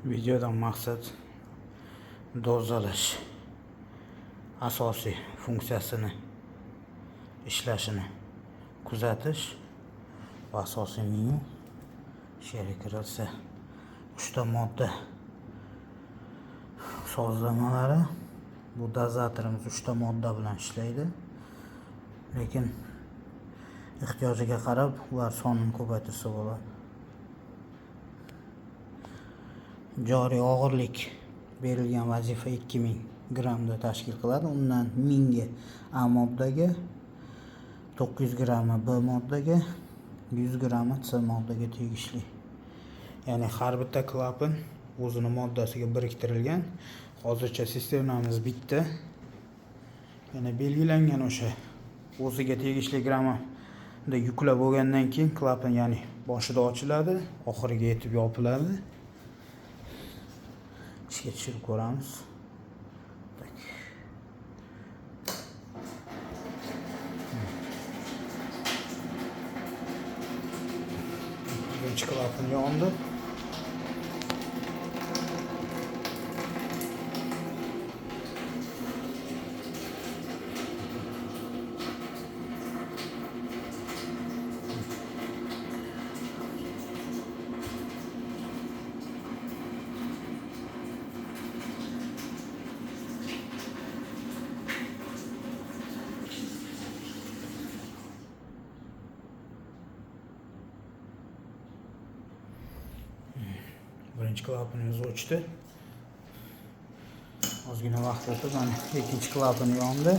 Videodan maqsad dozalash asosiy funksiyasini ishlashini kuzatish va asosiy menyu she'rga kirilsa 3 ta modda sozlamalari. Bu dozatorimiz 3 ta modda bilan ishlaydi, lekin ehtiyojiga qarab ular sonini ko'paytirsa bo'ladi. Joriy og'irlik berilgan vazifa 2000 grammda tashkil qiladi. Undan 1000 ga A moddaga, 900 grammi B moddaga, 100 grammi C moddaga tegishli. Ya'ni har bitta klapan o'zini moddasiga biriktirilgan. Hozircha sistemamiz bitta. Yana belgilangan o'sha o'ziga tegishli grammda yuklab bo'lgandan keyin klapan, ya'ni boshida ochiladi, oxiriga yetib yopiladi. Ishga tushirib ko'ramiz. Birinchi klapan yondi. Birinchi klapanimiz o'chdi. Ozgina vaqt o'tib, mana ikkinchi klapan yondi.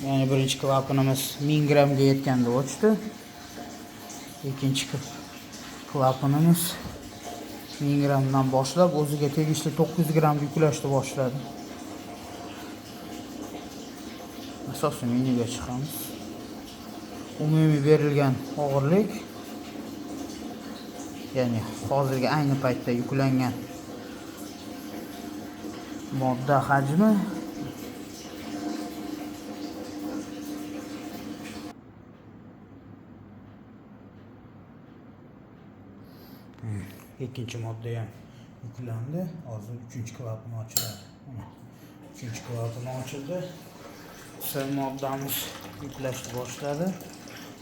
Ya'ni birinchi klapanimiz 1000 grammga yetganda o'chdi. Ikkinchi klapanimiz 1000 grammdan boshlab o'ziga tegishli 900 gramm yuklashni boshladi. Asosiy menyuga chiqamiz. Umumiy berilgan og'irlik, ya'ni hozirgi ayni paytda yuklangan modda hajmi ikkinchi modda ham yuklandi. Hozir 3-klapan ochiladi. 3-klapan ochildi. C moddamiz yuklashni boshladi.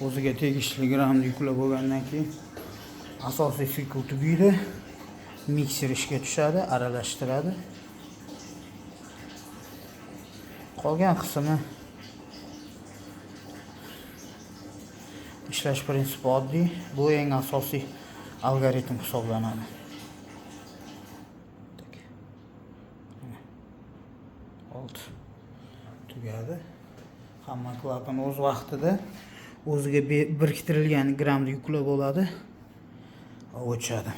O'ziga tegishli grammni yuklab bo'lgandan keyin asosiy sikl tugaydi. Mikser ishga tushadi, aralashtiradi. Qolgan qismi ishlash prinsipi oddiy. Bu eng asosiy algoritm hisoblanadi. Oldi. Tugadi. Hamma klapan o'z vaqtida o'ziga biriktirilgan grammni yuklab oladi. O'chadi.